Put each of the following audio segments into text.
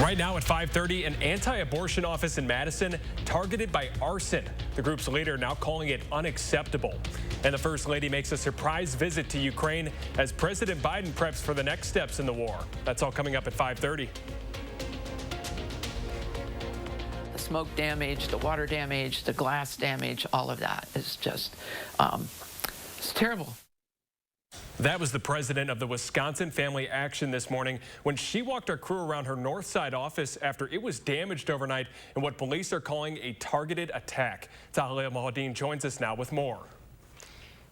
Right now at 5:30, an anti-abortion office in Madison targeted by arson. The group's leader now calling it unacceptable. And the First Lady makes a surprise visit to Ukraine as President Biden preps for the next steps in the war. That's all coming up at 5:30. The smoke damage, the water damage, the glass damage, all of that is just, it's terrible. That was the president of the Wisconsin Family Action this morning when she walked our crew around her North Side office after it was damaged overnight in what police are calling a targeted attack. Tahlil Mohadin joins us now with more.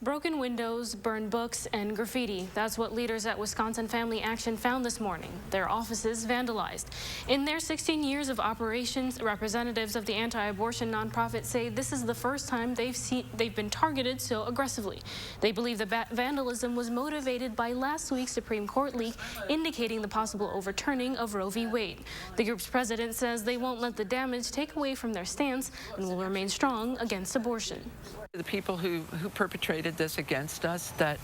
Broken windows, burned books, and graffiti. That's what leaders at Wisconsin Family Action found this morning. Their offices vandalized. In their 16 years of operations, representatives of the anti-abortion nonprofit say this is the first time they've been targeted so aggressively. They believe the vandalism was motivated by last week's Supreme Court leak indicating the possible overturning of Roe v. Wade. The group's president says they won't let the damage take away from their stance and will remain strong against abortion. The people who perpetrated this against us, that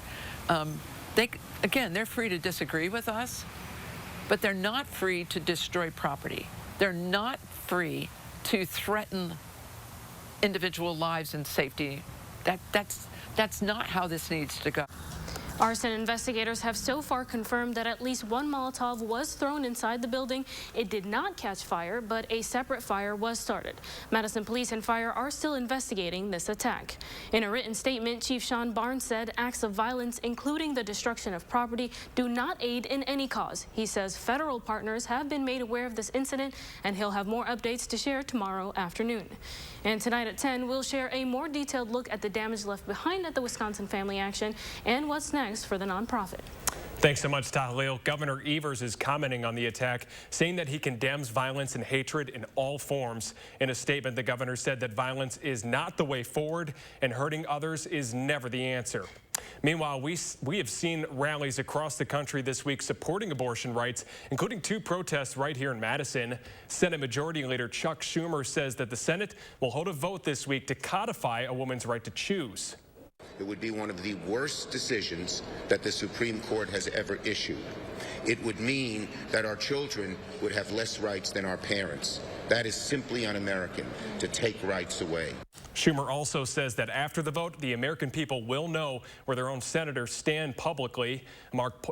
they're free to disagree with us, but they're not free to destroy property. They're not free to threaten individual lives and safety. That's not how this needs to go. Arson investigators have so far confirmed that at least one Molotov was thrown inside the building. It did not catch fire, but a separate fire was started. Madison Police and Fire are still investigating this attack. In a written statement, Chief Sean Barnes said acts of violence, including the destruction of property, do not aid in any cause. He says federal partners have been made aware of this incident, and he'll have more updates to share tomorrow afternoon. And tonight at 10, we'll share a more detailed look at the damage left behind at the Wisconsin Family Action and what's next for the nonprofit. Thanks so much, Tahlil. Governor Evers is commenting on the attack, saying that he condemns violence and hatred in all forms. In a statement, the governor said that violence is not the way forward and hurting others is never the answer. Meanwhile, we have seen rallies across the country this week supporting abortion rights, including 2 protests right here in Madison. Senate Majority Leader Chuck Schumer says that the Senate will hold a vote this week to codify a woman's right to choose. It would be one of the worst decisions that the Supreme Court has ever issued. It would mean that our children would have less rights than our parents. That is simply un-American, to take rights away. Schumer also says that after the vote, the American people will know where their own senators stand publicly.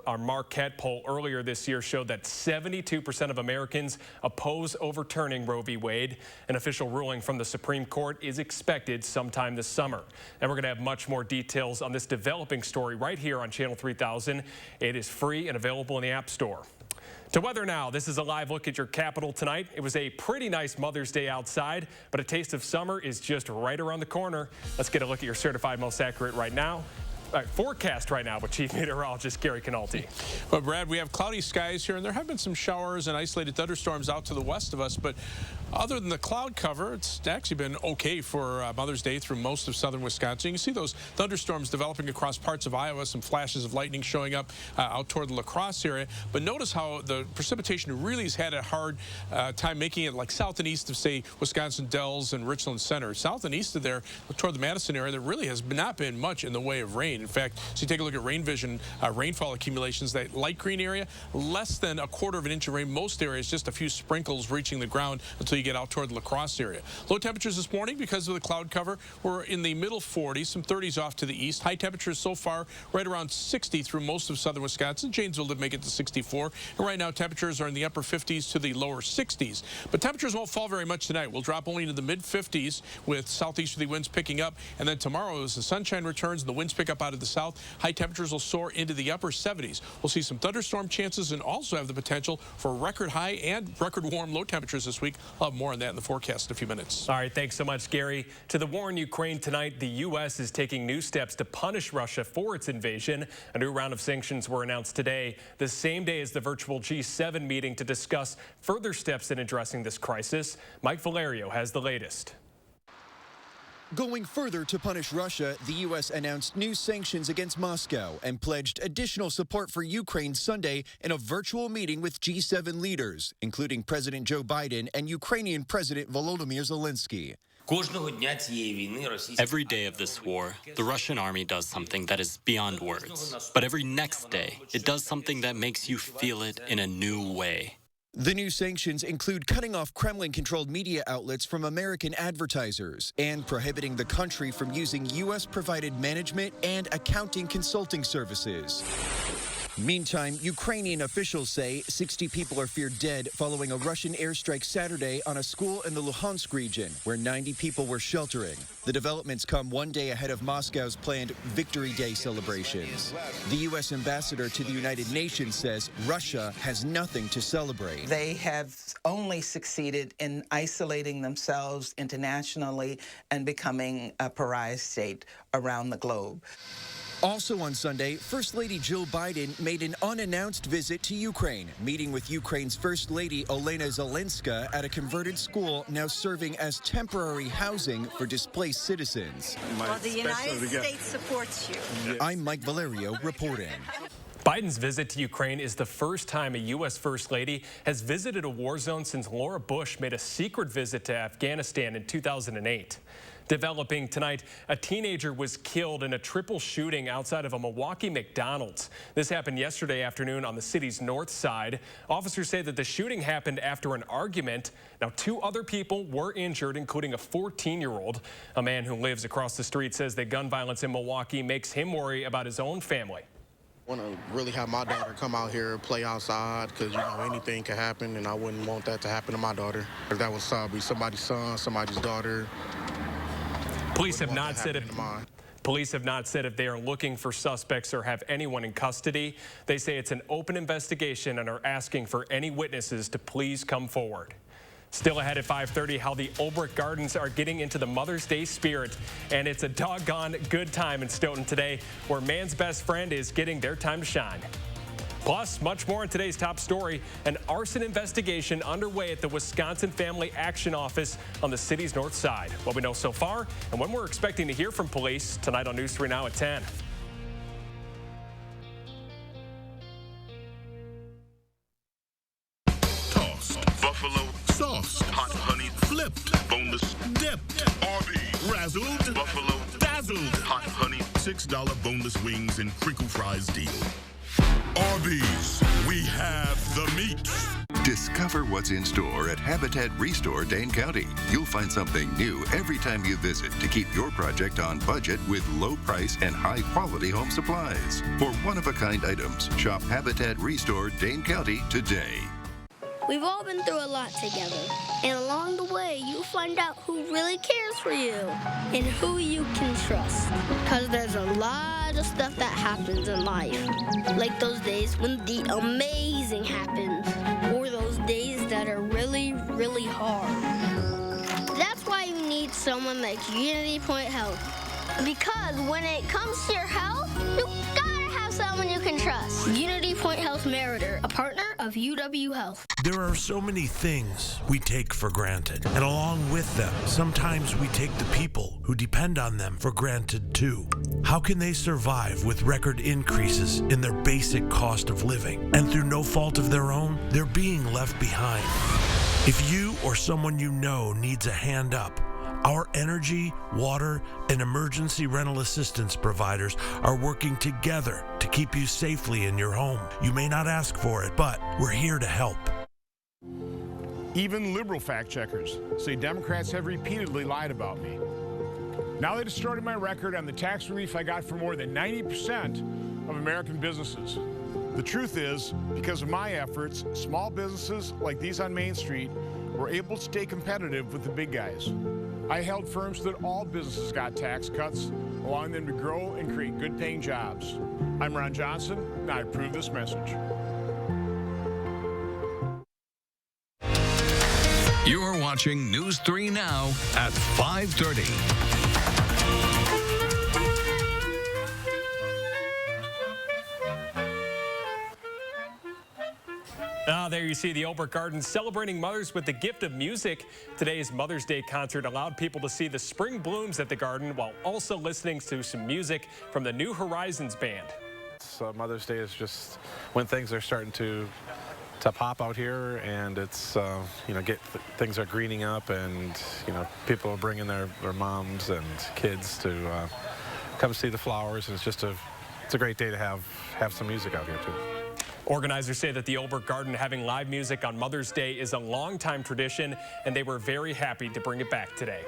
Our Marquette poll earlier this year showed that 72% of Americans oppose overturning Roe v. Wade. An official ruling from the Supreme Court is expected sometime this summer. And we're going to have much more details on this developing story right here on Channel 3000. It is free and available in the App Store. To weather now, this is a live look at your capital tonight. It was a pretty nice Mother's Day outside, but a taste of summer is just right around the corner. Let's get a look at your certified most accurate right now. Forecast right now with Chief Meteorologist Gary Canalti. Well, Brad, we have cloudy skies here, and there have been some showers and isolated thunderstorms out to the west of us, but other than the cloud cover, it's actually been okay for Mother's Day through most of southern Wisconsin. You can see those thunderstorms developing across parts of Iowa, some flashes of lightning showing up out toward the La Crosse area, but notice how the precipitation really has had a hard time making it like south and east of, say, Wisconsin Dells and Richland Center. South and east of there, toward the Madison area, there really has not been much in the way of rain. In fact, so you take a look at rain vision, rainfall accumulations, that light green area, less than a quarter of an inch of rain. Most areas, just a few sprinkles reaching the ground until you get out toward the La Crosse area. Low temperatures this morning because of the cloud cover. We're in the middle 40s, some 30s off to the east. High temperatures so far right around 60 through most of southern Wisconsin. Janesville did make it to 64. And right now temperatures are in the upper 50s to the lower 60s. But temperatures won't fall very much tonight. We'll drop only into the mid 50s with southeasterly winds picking up. And then tomorrow, as the sunshine returns and the winds pick up out of the south, high temperatures will soar into the upper 70s. We'll see some thunderstorm chances and also have the potential for record high and record warm low temperatures this week. I'll have more on that in the forecast in a few minutes. All right, thanks so much, Gary. To the war in Ukraine tonight, the U.S. is taking new steps to punish Russia for its invasion. A new round of sanctions were announced today, the same day as the virtual G7 meeting to discuss further steps in addressing this crisis. Mike Valerio has the latest. Going further to punish Russia, the U.S. announced new sanctions against Moscow and pledged additional support for Ukraine Sunday in a virtual meeting with G7 leaders, including President Joe Biden and Ukrainian President Volodymyr Zelensky. Every day of this war, the Russian army does something that is beyond words. But every next day, it does something that makes you feel it in a new way. The new sanctions include cutting off Kremlin-controlled media outlets from American advertisers and prohibiting the country from using U.S.-provided management and accounting consulting services. Meantime, Ukrainian officials say 60 people are feared dead following a Russian airstrike Saturday on a school in the Luhansk region, where 90 people were sheltering. The developments come one day ahead of Moscow's planned Victory Day celebrations. The U.S. ambassador to the United Nations says Russia has nothing to celebrate. They have only succeeded in isolating themselves internationally and becoming a pariah state around the globe. Also on Sunday, First Lady Jill Biden made an unannounced visit to Ukraine, meeting with Ukraine's First Lady Olena Zelenska at a converted school now serving as temporary housing for displaced citizens. Well, the United States supports you. I'm Mike Valerio reporting. Biden's visit to Ukraine is the first time a U.S. First Lady has visited a war zone since Laura Bush made a secret visit to Afghanistan in 2008. Developing tonight, a teenager was killed in a triple shooting outside of a Milwaukee McDonald's. This happened yesterday afternoon on the city's north side. Officers say that the shooting happened after an argument. Now, 2 other people were injured, including a 14-year-old. A man who lives across the street says that gun violence in Milwaukee makes him worry about his own family. I want to really have my daughter come out here, play outside, because, you know, anything can happen, and I wouldn't want that to happen to my daughter. If that was be somebody's son, somebody's daughter. Police have not said if they are looking for suspects or have anyone in custody. They say it's an open investigation and are asking for any witnesses to please come forward. Still ahead at 5:30, how the Olbrich Gardens are getting into the Mother's Day spirit. And it's a doggone good time in Stoughton today, where man's best friend is getting their time to shine. Plus, much more in today's top story, an arson investigation underway at the Wisconsin Family Action Office on the city's north side. What we know so far and when we're expecting to hear from police tonight on News 3 Now at 10. Tossed, buffalo, sauced, hot honey, flipped, boneless, dipped, Arby's, razzled, buffalo, dazzled, hot honey, $6 boneless wings and crinkle fries deal. Arby's, we have the meat. Discover what's in store at Habitat Restore Dane County. You'll find something new every time you visit to keep your project on budget with low price and high quality home supplies. For one-of-a-kind items, shop Habitat Restore Dane County today. We've all been through a lot together, and along the way, you'll find out who really cares for you and who you can trust. Because there's a lot of stuff that happens in life, like those days when the amazing happens, or those days that are really, really hard. That's why you need someone like Unity Point Health. Because when it comes to your health, you gotta have someone you can trust. Unity Point Health Meritor, a partner of UW Health. There are so many things we take for granted, and along with them, sometimes we take the people who depend on them for granted too. How can they survive with record increases in their basic cost of living? And through no fault of their own, they're being left behind. If you or someone you know needs a hand up, our energy, water, and emergency rental assistance providers are working together to keep you safely in your home. You may not ask for it, but we're here to help. Even liberal fact checkers say Democrats have repeatedly lied about me. Now they distorted my record on the tax relief I got for more than 90% of American businesses. The truth is, because of my efforts, small businesses like these on Main Street were able to stay competitive with the big guys. I held firm so that all businesses got tax cuts, allowing them to grow and create good-paying jobs. I'm Ron Johnson, and I approve this message. You're watching News 3 Now at 5:30. There you see the Olbrich Gardens celebrating mothers with the gift of music. Today's Mother's Day concert allowed people to see the spring blooms at the garden while also listening to some music from the New Horizons Band. Mother's Day is just when things are starting to pop out here, and it's things are greening up, and people are bringing their moms and kids to come see the flowers, and it's a great day to have some music out here too. Organizers say that the Olbert Garden having live music on Mother's Day is a longtime tradition, and they were very happy to bring it back today.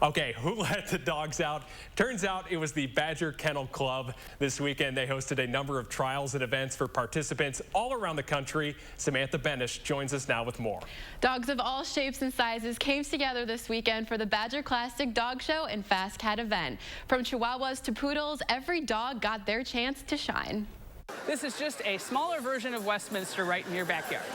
Okay, who let the dogs out? Turns out it was the Badger Kennel Club. This weekend, they hosted a number of trials and events for participants all around the country. Samantha Benish joins us now with more. Dogs of all shapes and sizes came together this weekend for the Badger Classic Dog Show and Fast Cat event. From Chihuahuas to Poodles, every dog got their chance to shine. This is just a smaller version of Westminster right in your backyard.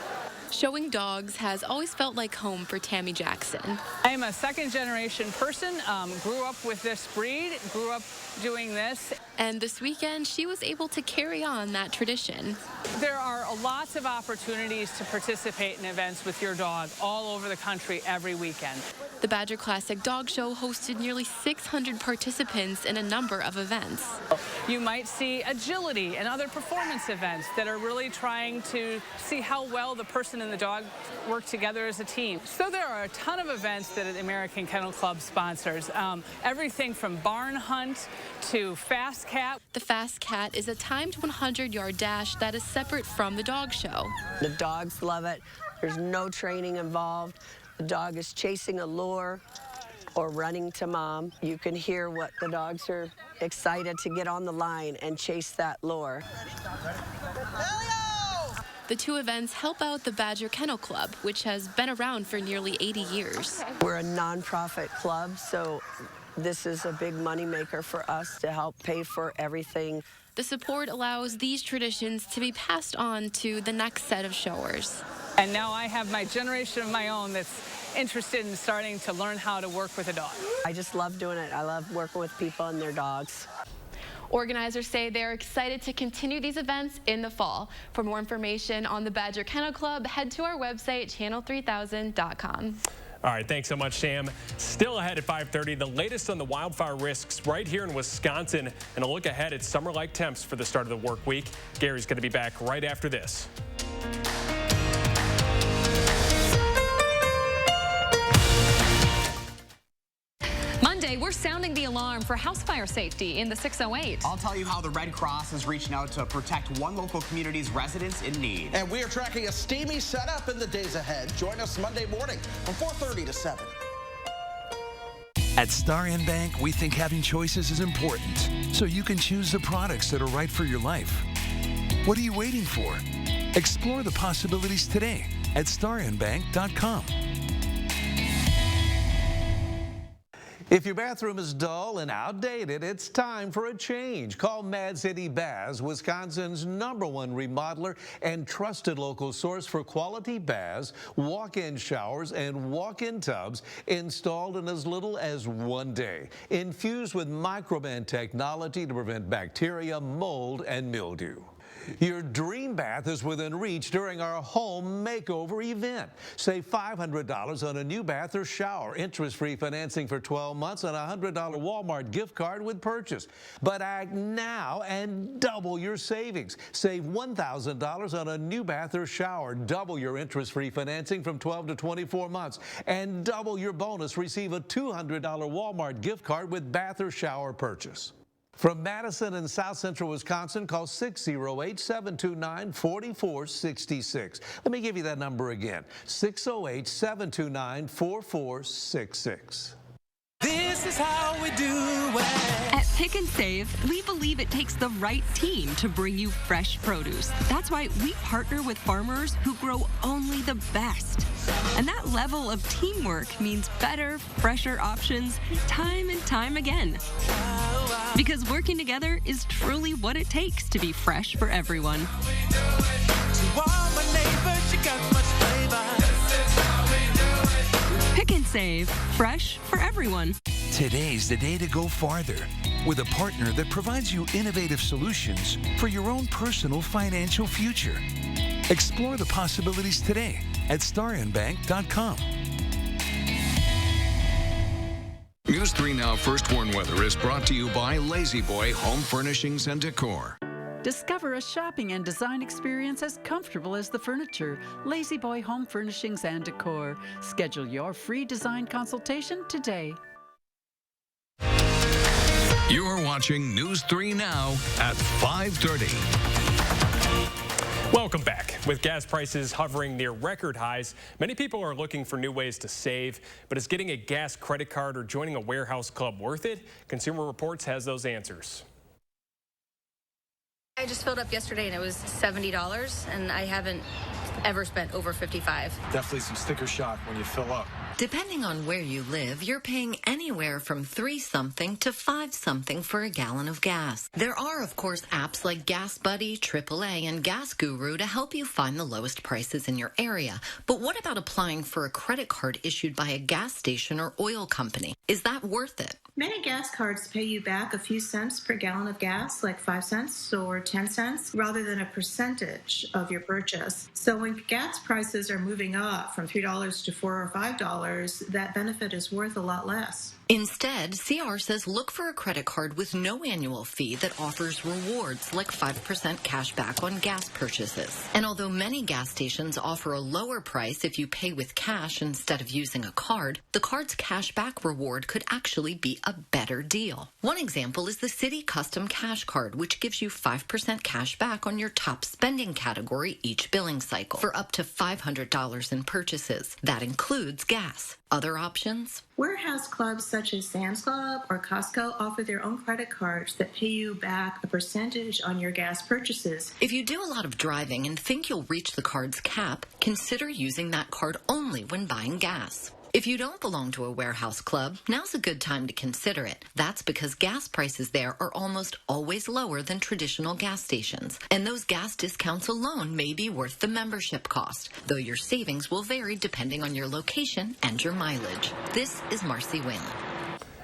Showing dogs has always felt like home for Tammy Jackson. I am a second-generation person, grew up with this breed, grew up doing this. And this weekend, she was able to carry on that tradition. There are lots of opportunities to participate in events with your dog all over the country every weekend. The Badger Classic Dog Show hosted nearly 600 participants in a number of events. You might see agility and other performance events that are really trying to see how well the person and the dog work together as a team. So there are a ton of events that the American Kennel Club sponsors. Everything from barn hunt to Fast Cat. The Fast Cat is a timed 100-yard dash that is separate from the dog show. The dogs love it. There's no training involved. The dog is chasing a lure or running to mom. You can hear what the dogs are excited to get on the line and chase that lure. The two events help out the Badger Kennel Club, which has been around for nearly 80 years. We're a nonprofit club, so this is a big moneymaker for us to help pay for everything. The support allows these traditions to be passed on to the next set of showers. And now I have my generation of my own that's interested in starting to learn how to work with a dog. I just love doing it. I love working with people and their dogs. Organizers say they're excited to continue these events in the fall. For more information on the Badger Kennel Club, head to our website, channel3000.com. All right, thanks so much, Sam. Still ahead at 5:30, the latest on the wildfire risks right here in Wisconsin, and a look ahead at summer-like temps for the start of the work week. Gary's going to be back right after this. Monday, we're sounding the alarm for house fire safety in the 608. I'll tell you how the Red Cross is reaching out to protect one local community's residents in need. And we are tracking a steamy setup in the days ahead. Join us Monday morning from 4:30 to 7. At Star N Bank, we think having choices is important, so you can choose the products that are right for your life. What are you waiting for? Explore the possibilities today at starnbank.com. If your bathroom is dull and outdated, it's time for a change. Call Mad City Baths, Wisconsin's #1 remodeler and trusted local source for quality baths, walk-in showers, and walk-in tubs installed in as little as 1 day. Infused with microban technology to prevent bacteria, mold, and mildew. Your dream bath is within reach during our home makeover event. Save $500 on a new bath or shower, interest-free financing for 12 months, and a $100 Walmart gift card with purchase. But act now and double your savings. Save $1,000 on a new bath or shower, double your interest-free financing from 12 to 24 months, and double your bonus. Receive a $200 Walmart gift card with bath or shower purchase. From Madison and South Central Wisconsin, call 608-729-4466. Let me give you that number again, 608-729-4466. This is how we do it. At Pick and Save, we believe it takes the right team to bring you fresh produce. That's why we partner with farmers who grow only the best. And that level of teamwork means better, fresher options time and time again. Because working together is truly what it takes to be fresh for everyone. To all my neighbors, you got much flavor. Pick and Save, fresh for everyone. Today's the day to go farther with a partner that provides you innovative solutions for your own personal financial future. Explore the possibilities today at starnbank.com. News 3 Now First Warn Weather is brought to you by Lazy Boy Home Furnishings and Decor. Discover a shopping and design experience as comfortable as the furniture. Lazy Boy Home Furnishings and Decor. Schedule your free design consultation today. You're watching News 3 Now at 5:30. Welcome back. With gas prices hovering near record highs, many people are looking for new ways to save. But is getting a gas credit card or joining a warehouse club worth it? Consumer Reports has those answers. I just filled up yesterday and it was $70, and I haven't ever spent over $55. Definitely some sticker shock when you fill up. Depending on where you live, you're paying anywhere from $3-something to $5-something for a gallon of gas. There are, of course, apps like Gas Buddy, AAA, and Gas Guru to help you find the lowest prices in your area. But what about applying for a credit card issued by a gas station or oil company? Is that worth it? Many gas cards pay you back a few cents per gallon of gas, like 5 cents or 10 cents, rather than a percentage of your purchase. So when gas prices are moving up from $3 to $4 or $5, that benefit is worth a lot less. Instead, CR says look for a credit card with no annual fee that offers rewards like 5% cash back on gas purchases. And although many gas stations offer a lower price if you pay with cash instead of using a card, the card's cash back reward could actually be a better deal. One example is the City Custom Cash Card, which gives you 5% cash back on your top spending category each billing cycle for up to $500 in purchases. That includes gas. Other options? Warehouse clubs such as Sam's Club or Costco offer their own credit cards that pay you back a percentage on your gas purchases. If you do a lot of driving and think you'll reach the card's cap, consider using that card only when buying gas. If you don't belong to a warehouse club, now's a good time to consider it. That's because gas prices there are almost always lower than traditional gas stations. And those gas discounts alone may be worth the membership cost, though your savings will vary depending on your location and your mileage. This is Marcy Whalen.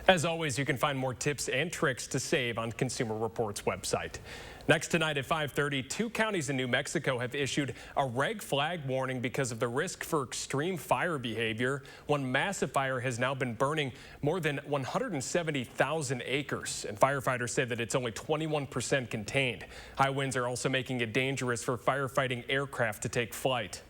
As always, you can find more tips and tricks to save on Consumer Reports website. Next tonight at 5:30, 2 counties in New Mexico have issued a red flag warning because of the risk for extreme fire behavior. One massive fire has now been burning more than 170,000 acres, and firefighters say that it's only 21% contained. High winds are also making it dangerous for firefighting aircraft to take flight.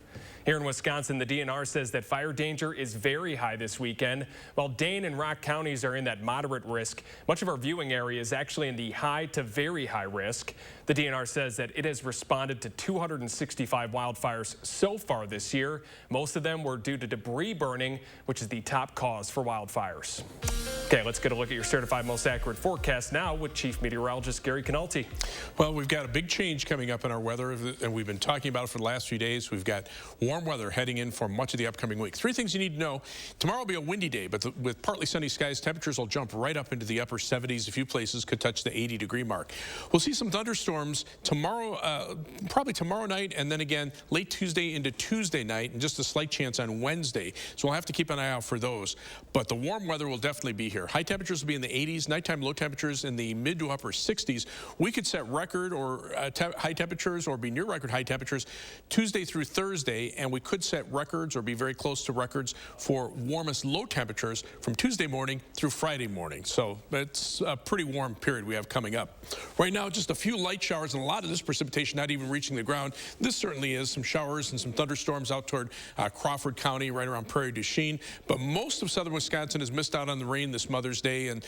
Here in Wisconsin, the DNR says that fire danger is very high this weekend. While Dane and Rock counties are in that moderate risk, much of our viewing area is actually in the high to very high risk. The DNR says that it has responded to 265 wildfires so far this year. Most of them were due to debris burning, which is the top cause for wildfires. Okay, let's get a look at your certified most accurate forecast now with Chief Meteorologist Gary Canalti. Well, we've got a big change coming up in our weather, and we've been talking about it for the last few days. We've got warm weather heading in for much of the upcoming week. 3 things you need to know. Tomorrow will be a windy day, but with partly sunny skies, temperatures will jump right up into the upper 70s. A few places could touch the 80-degree mark. We'll see some thunderstorms tomorrow, probably tomorrow night, and then again late Tuesday into Tuesday night, and just a slight chance on Wednesday. So we'll have to keep an eye out for those. But the warm weather will definitely be here. High temperatures will be in the 80s, nighttime low temperatures in the mid to upper 60s. We could set record or high temperatures or be near record high temperatures Tuesday through Thursday, and we could set records or be very close to records for warmest low temperatures from Tuesday morning through Friday morning. So it's a pretty warm period we have coming up. Right now, just a few light showers and a lot of this precipitation not even reaching the ground. This certainly is some showers and some thunderstorms out toward Crawford County, right around Prairie du Chien. But most of southern Wisconsin has missed out on the rain this Mother's Day, and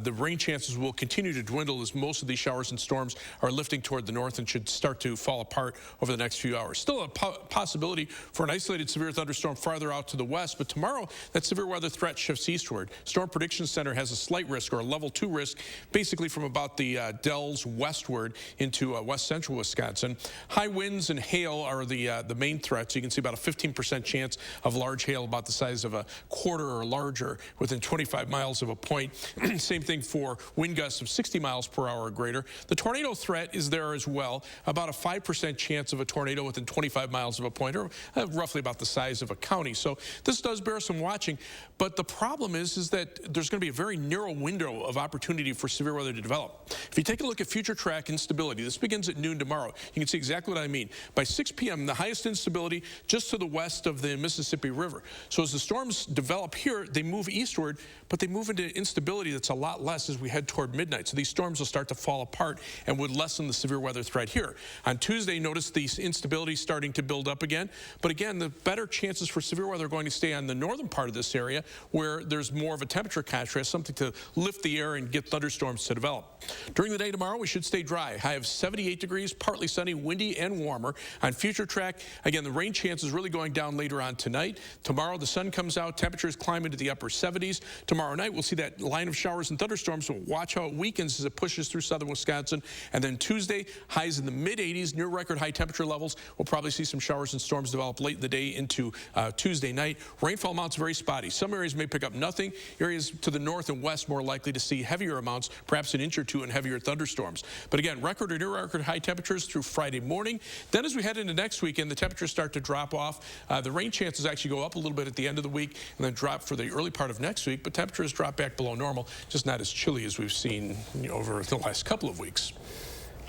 the rain chances will continue to dwindle as most of these showers and storms are lifting toward the north and should start to fall apart over the next few hours. Still a possibility for an isolated severe thunderstorm farther out to the west, but tomorrow that severe weather threat shifts eastward. Storm Prediction Center has a slight risk or a level 2 risk, basically from about the Dells westward into west central Wisconsin. High winds and hail are the main threats. You can see about a 15% chance of large hail about the size of a quarter or larger within 25 miles of a point. Same thing for wind gusts of 60 miles per hour or greater. The tornado threat is there as well, about a 5% chance of a tornado within 25 miles of a point, or roughly about the size of a county. So this does bear some watching, but the problem is that there's going to be a very narrow window of opportunity for severe weather to develop. If you take a look at future track instability, this begins at noon tomorrow. You can see exactly what I mean. By 6 p.m., the highest instability just to the west of the Mississippi River. So as the storms develop here, they move eastward, but they move into into instability that's a lot less as we head toward midnight. So these storms will start to fall apart and would lessen the severe weather threat here. On Tuesday, notice the instability starting to build up again. But again, the better chances for severe weather are going to stay on the northern part of this area where there's more of a temperature contrast, something to lift the air and get thunderstorms to develop. During the day tomorrow, we should stay dry. High of 78 degrees, partly sunny, windy, and warmer. On future track, again, the rain chance is really going down later on tonight. Tomorrow, the sun comes out, temperatures climb into the upper 70s. Tomorrow night, we'll see that line of showers and thunderstorms. So watch how it weakens as it pushes through southern Wisconsin. And then Tuesday, highs in the mid-80s, near record high temperature levels. We'll probably see some showers and storms develop late in the day into Tuesday night. Rainfall amounts very spotty. Some areas may pick up nothing. Areas to the north and west more likely to see heavier amounts, perhaps an inch or two, and heavier thunderstorms. But again, record or near record high temperatures through Friday morning. Then as we head into next weekend, the temperatures start to drop off. The rain chances actually go up a little bit at the end of the week and then drop for the early part of next week. But temperatures drop back below normal, just not as chilly as we've seen over the last couple of weeks.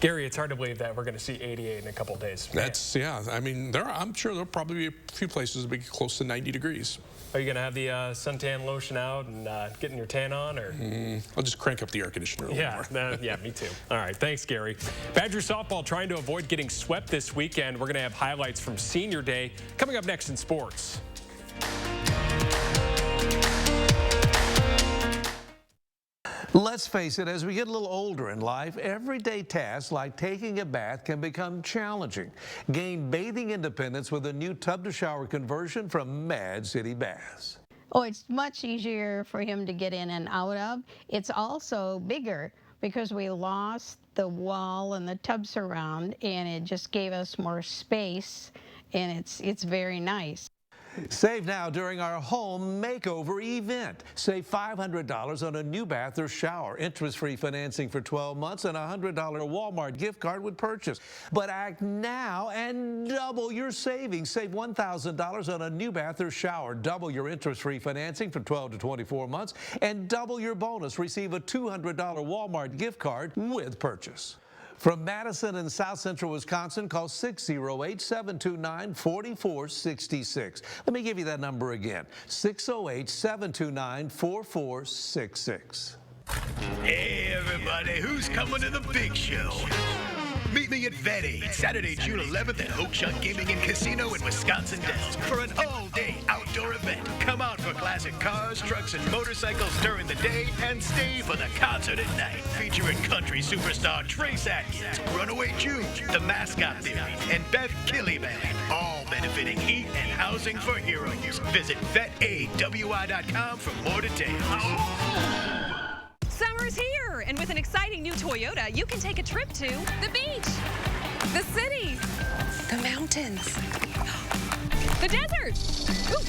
Gary, it's hard to believe that we're going to see 88 in a couple of days. That's, yeah, I mean, I'm sure there'll probably be a few places that will be close to 90 degrees. Are you going to have the suntan lotion out and getting your tan on? Or I'll just crank up the air conditioner a little more. Yeah, me too. All right, thanks, Gary. Badger softball trying to avoid getting swept this weekend. We're going to have highlights from Senior Day coming up next in sports. Let's face it, as we get a little older in life, everyday tasks like taking a bath can become challenging. Gain bathing independence with a new tub-to-shower conversion from Mad City Baths. Oh, it's much easier for him to get in and out of. It's also bigger because we lost the wall and the tub surround, and it just gave us more space, and it's very nice. Save now during our home makeover event. Save $500 on a new bath or shower. Interest-free financing for 12 months and a $100 Walmart gift card with purchase. But act now and double your savings. Save $1,000 on a new bath or shower. Double your interest-free financing for 12 to 24 months and double your bonus. Receive a $200 Walmart gift card with purchase. From Madison and South Central Wisconsin, call 608-729-4466. Let me give you that number again, 608-729-4466. Hey, everybody, who's coming to the big show? Meet me at Vet Aid, Saturday, June 11th at Oakshott Gaming and Casino in Wisconsin Dells for an all-day outdoor event. Come out for classic cars, trucks, and motorcycles during the day and stay for the concert at night. Featuring country superstar Trace Atkins, Runaway June, The Mascot Theory, and Beth Killyman. All benefiting heat and housing for heroes. Visit VetAidWI.com for more details. Summer's here, and with an exciting new Toyota, you can take a trip to the beach, the city, the mountains, the desert, ooh,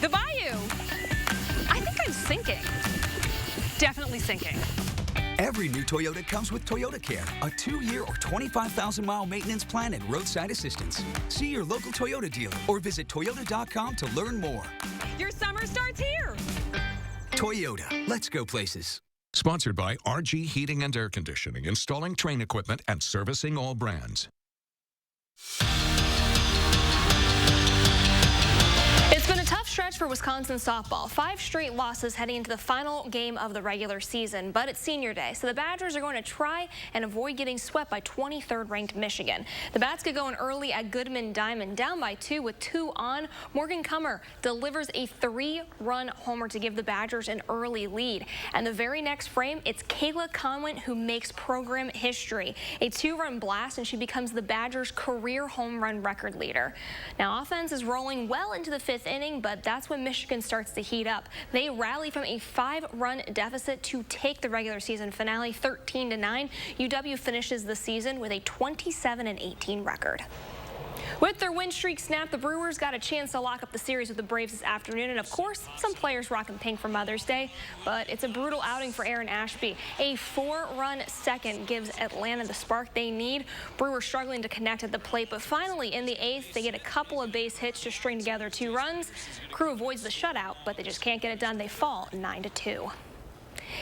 the bayou. I think I'm sinking. Definitely sinking. Every new Toyota comes with Toyota Care, a 2-year or 25,000-mile maintenance plan and roadside assistance. See your local Toyota dealer or visit Toyota.com to learn more. Your summer starts here. Toyota, let's go places. Sponsored by RG Heating and Air Conditioning, installing train equipment and servicing all brands. It's been a tough stretch for Wisconsin softball. 5 straight losses heading into the final game of the regular season, but it's Senior Day, so the Badgers are going to try and avoid getting swept by 23rd ranked Michigan. The Bats get going early at Goodman Diamond, down by 2 with 2 on. Morgan Kummer delivers a 3-run homer to give the Badgers an early lead. And the very next frame, it's Kayla Conwent who makes program history. A 2-run blast, and she becomes the Badgers' career home run record leader. Now, offense is rolling well into the 5th inning, but that's when Michigan starts to heat up. They rally from a 5-run deficit to take the regular season finale 13-9. UW finishes the season with a 27-18 record. With their win streak snapped, the Brewers got a chance to lock up the series with the Braves this afternoon. And of course, some players rocking pink for Mother's Day. But it's a brutal outing for Aaron Ashby. A 4-run second gives Atlanta the spark they need. Brewers struggling to connect at the plate, but finally in the 8th, they get a couple of base hits to string together 2 runs. Crew avoids the shutout, but they just can't get it done. They fall 9-2.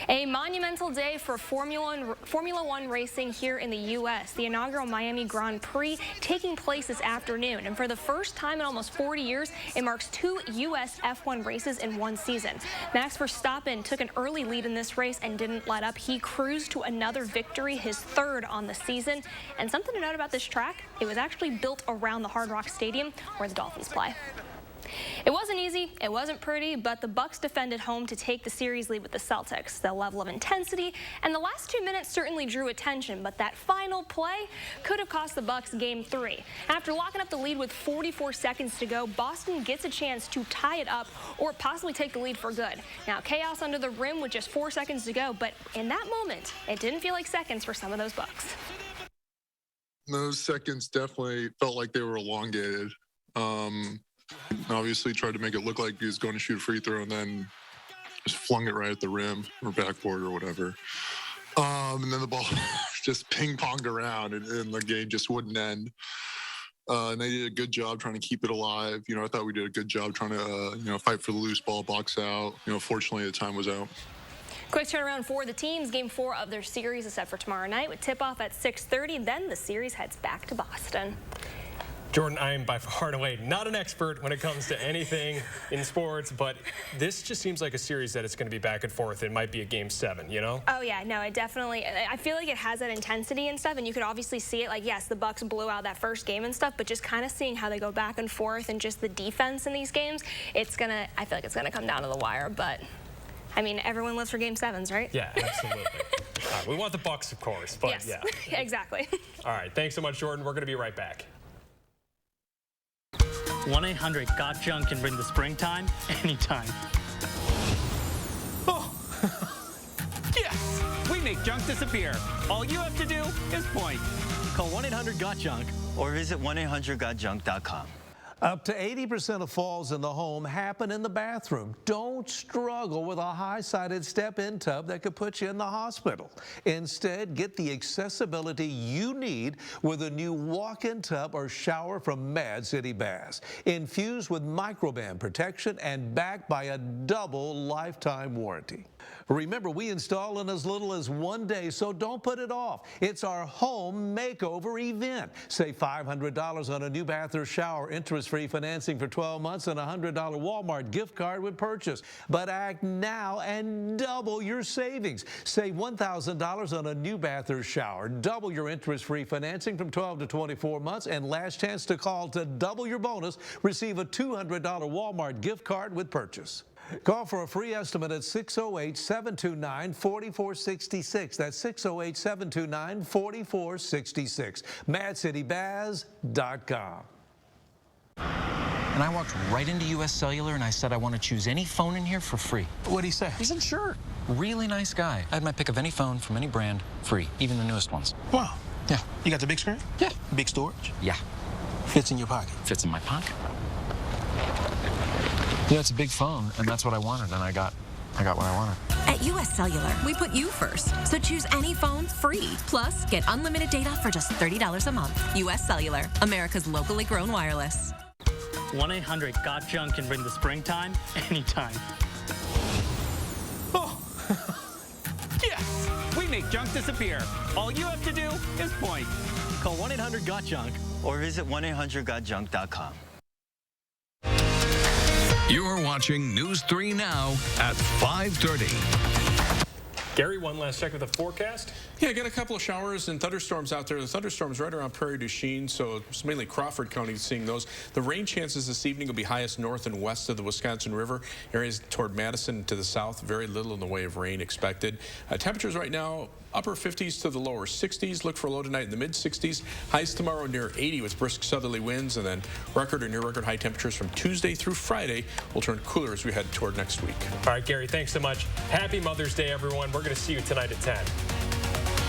A monumental day for Formula One racing here in the U.S. The inaugural Miami Grand Prix taking place this afternoon. And for the first time in almost 40 years, it marks 2 U.S. F1 races in one season. Max Verstappen took an early lead in this race and didn't let up. He cruised to another victory, his 3rd on the season. And something to note about this track, it was actually built around the Hard Rock Stadium where the Dolphins play. It wasn't easy, it wasn't pretty, but the Bucks defended home to take the series lead with the Celtics. The level of intensity and the last 2 minutes certainly drew attention, but that final play could have cost the Bucks Game 3. After locking up the lead with 44 seconds to go, Boston gets a chance to tie it up or possibly take the lead for good. Now, chaos under the rim with just 4 seconds to go, but in that moment, it didn't feel like seconds for some of those Bucks. Those seconds definitely felt like they were elongated. Obviously tried to make it look like he was going to shoot a free throw and then just flung it right at the rim or backboard or whatever. And then the ball just ping-ponged around and the game just wouldn't end. And they did a good job trying to keep it alive. I thought we did a good job trying to, fight for the loose ball, box out. Fortunately, the time was out. Quick turnaround for the teams. Game 4 of their series is set for tomorrow night with tip-off at 6:30. Then the series heads back to Boston. Jordan, I am by far and away not an expert when it comes to anything in sports, but this just seems like a series that it's going to be back and forth. It might be a Game 7, Oh, yeah, no, it definitely, I feel like it has that intensity and stuff, and you could obviously see it, like, yes, the Bucks blew out that first game and stuff, but just kind of seeing how they go back and forth and just the defense in these games, I feel like it's going to come down to the wire, but, I mean, everyone lives for Game 7s, right? Yeah, absolutely. We want the Bucks, of course, but yes. Yeah. Exactly. All right, thanks so much, Jordan. We're going to be right back. 1-800-GOT-JUNK can bring the springtime anytime. Oh, yes! We make junk disappear. All you have to do is point. Call 1-800-GOT-JUNK or visit 1-800-GOT-JUNK.com. Up to 80% of falls in the home happen in the bathroom. Don't struggle with a high-sided step-in tub that could put you in the hospital. Instead, get the accessibility you need with a new walk-in tub or shower from Mad City Baths. Infused with microban protection and backed by a double lifetime warranty. Remember, we install in as little as 1 day, so don't put it off. It's our home makeover event. Save $500 on a new bath or shower, interest-free financing for 12 months, and a $100 Walmart gift card with purchase. But act now and double your savings. Save $1,000 on a new bath or shower, double your interest-free financing from 12 to 24 months, and last chance to call to double your bonus. Receive a $200 Walmart gift card with purchase. Call for a free estimate at 608-729-4466. That's 608-729-4466. MadCityBaths.com. And I walked right into U.S. Cellular and I said I want to choose any phone in here for free. What'd he say? He's unsure. Really nice guy. I had my pick of any phone from any brand, free, even the newest ones. Wow. Yeah. You got the big screen? Yeah. Big storage? Yeah. Fits in your pocket? Fits in my pocket. Yeah, it's a big phone, and that's what I wanted, and I got what I wanted. At U.S. Cellular, we put you first. So choose any phone free. Plus, get unlimited data for just $30 a month. U.S. Cellular, America's locally grown wireless. 1-800-GOT-JUNK can bring the springtime anytime. Oh, yes! We make junk disappear. All you have to do is point. Call 1-800-GOT-JUNK or visit 1-800-GOT-JUNK.com. You're watching News 3 Now at 5:30. Gary, one last check of the forecast. Yeah, got a couple of showers and thunderstorms out there. The thunderstorms right around Prairie du Chien, so it's mainly Crawford County seeing those. The rain chances this evening will be highest north and west of the Wisconsin River. Areas toward Madison to the south, very little in the way of rain expected. Temperatures right now, upper 50s to the lower 60s. Look for a low tonight in the mid-60s. Highs tomorrow near 80 with brisk southerly winds, and then record or near record high temperatures from Tuesday through Friday will turn cooler as we head toward next week. All right, Gary, thanks so much. Happy Mother's Day, everyone. We're going to see you tonight at 10.